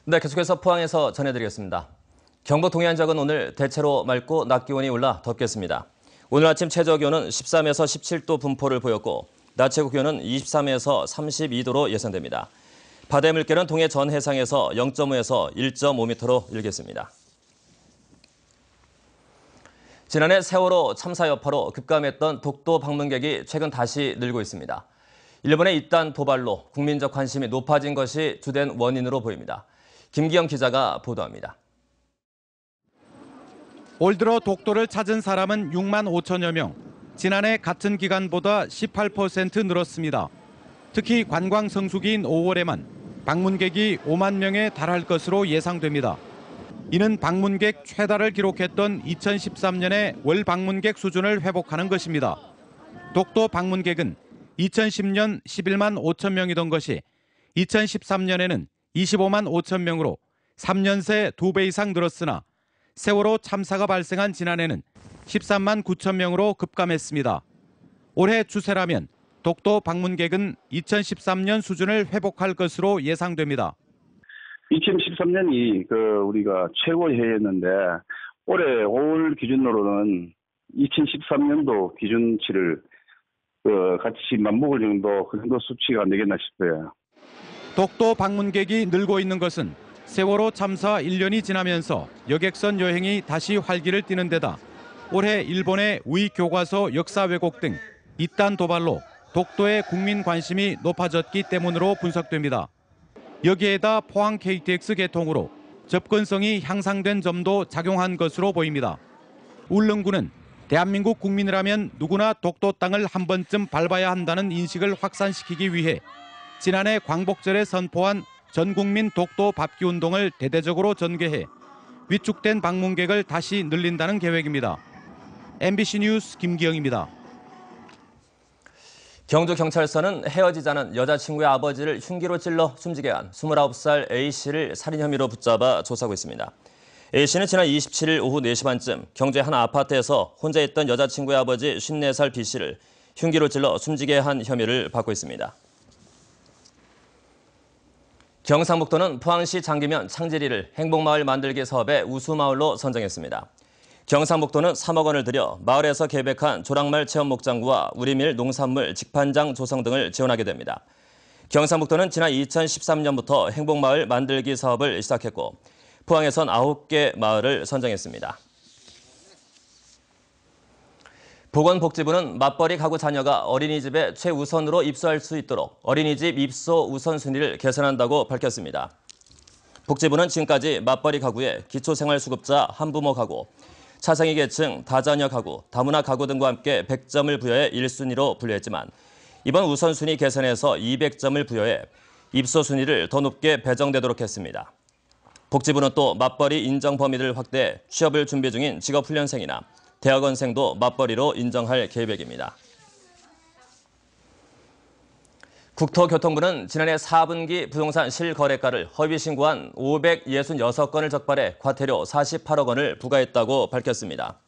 네, 계속해서 포항에서 전해드리겠습니다. 경북 동해안 지역은 오늘 대체로 맑고 낮 기온이 올라 덥겠습니다. 오늘 아침 최저 기온은 13에서 17도 분포를 보였고 낮 최고 기온은 23에서 32도로 예상됩니다. 바다의 물결은 동해 전 해상에서 0.5에서 1.5m로 일겠습니다. 지난해 세월호 참사 여파로 급감했던 독도 방문객이 최근 다시 늘고 있습니다. 일본의 이딴 도발로 국민적 관심이 높아진 것이 주된 원인으로 보입니다. 김기영 기자가 보도합니다. 올 들어 독도를 찾은 사람은 6만 5천여 명, 지난해 같은 기간보다 18% 늘었습니다. 특히 관광 성수기인 5월에만 방문객이 5만 명에 달할 것으로 예상됩니다. 이는 방문객 최다를 기록했던 2013년의 월 방문객 수준을 회복하는 것입니다. 독도 방문객은 2010년 11만 5천 명이던 것이 2013년에는 25만 5천 명으로 3년 새 2배 이상 늘었으나 세월호 참사가 발생한 지난해는 13만 9천 명으로 급감했습니다. 올해 추세라면 독도 방문객은 2013년 수준을 회복할 것으로 예상됩니다. 2013년이 우리가 최고 해였는데 올해 5월 기준으로는 2013년도 기준치를 같이 맞먹을 정도 그 정도 수치가 안 되겠나 싶어요. 독도 방문객이 늘고 있는 것은 세월호 참사 1년이 지나면서 여객선 여행이 다시 활기를 띠는 데다 올해 일본의 우익 교과서 역사 왜곡 등 이딴 도발로 독도의 국민 관심이 높아졌기 때문으로 분석됩니다. 여기에다 포항 KTX 개통으로 접근성이 향상된 점도 작용한 것으로 보입니다. 울릉군은 대한민국 국민이라면 누구나 독도 땅을 한 번쯤 밟아야 한다는 인식을 확산시키기 위해 지난해 광복절에 선포한 전국민 독도 밟기 운동을 대대적으로 전개해 위축된 방문객을 다시 늘린다는 계획입니다. MBC 뉴스 김기영입니다. 경주경찰서는 헤어지자는 여자친구의 아버지를 흉기로 찔러 숨지게 한 29살 A씨를 살인 혐의로 붙잡아 조사하고 있습니다. A씨는 지난 27일 오후 4시 반쯤 경주의 한 아파트에서 혼자 있던 여자친구의 아버지 54살 B씨를 흉기로 찔러 숨지게 한 혐의를 받고 있습니다. 경상북도는 포항시 장기면 창지리를 행복마을 만들기 사업의 우수마을로 선정했습니다. 경상북도는 3억 원을 들여 마을에서 계획한 조랑말 체험목장구와 우리밀 농산물 직판장 조성 등을 지원하게 됩니다. 경상북도는 지난 2013년부터 행복마을 만들기 사업을 시작했고 포항에선 9개 마을을 선정했습니다. 보건복지부는 맞벌이 가구 자녀가 어린이집에 최우선으로 입소할 수 있도록 어린이집 입소 우선순위를 개선한다고 밝혔습니다. 복지부는 지금까지 맞벌이 가구에 기초생활수급자 한부모 가구, 차상위 계층 다자녀 가구, 다문화 가구 등과 함께 100점을 부여해 1순위로 분류했지만 이번 우선순위 개선에서 200점을 부여해 입소 순위를 더 높게 배정되도록 했습니다. 복지부는 또 맞벌이 인정 범위를 확대해 취업을 준비 중인 직업훈련생이나 대학원생도 맞벌이로 인정할 계획입니다. 국토교통부는 지난해 4분기 부동산 실거래가를 허위 신고한 566건을 적발해 과태료 48억 원을 부과했다고 밝혔습니다.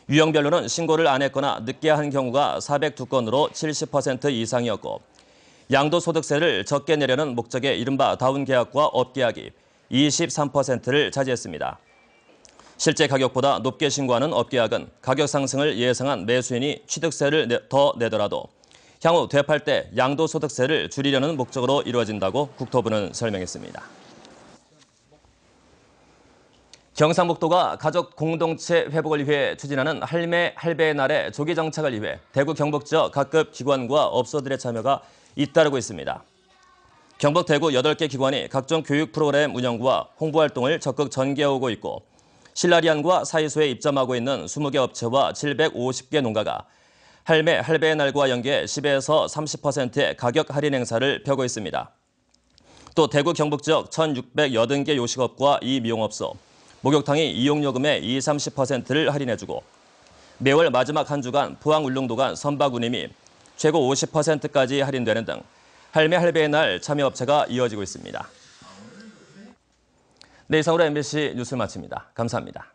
유형별로는 신고를 안 했거나 늦게 한 경우가 402건으로 70% 이상이었고 양도소득세를 적게 내려는 목적의 이른바 다운계약과 업계약이 23%를 차지했습니다. 실제 가격보다 높게 신고하는 업계약은 가격 상승을 예상한 매수인이 취득세를 더 내더라도 향후 되팔 때 양도소득세를 줄이려는 목적으로 이루어진다고 국토부는 설명했습니다. 경상북도가 가족 공동체 회복을 위해 추진하는 할매, 할배의 날의 조기 정착을 위해 대구 경북 지역 각급 기관과 업소들의 참여가 잇따르고 있습니다. 경북 대구 8개 기관이 각종 교육 프로그램 운영과 홍보 활동을 적극 전개해오고 있고 신라리안과 사이소에 입점하고 있는 20개 업체와 750개 농가가 할매, 할배의 날과 연계해 10에서 30%의 가격 할인 행사를 펴고 있습니다. 또 대구 경북 지역 1,680개 요식업과 이미용업소, 목욕탕이 이용요금의 20-30%를 할인해주고 매월 마지막 한 주간 포항 울릉도 간 선박 운임이 최고 50%까지 할인되는 등 할매, 할배의 날 참여업체가 이어지고 있습니다. 네, 이상으로 MBC 뉴스를 마칩니다. 감사합니다.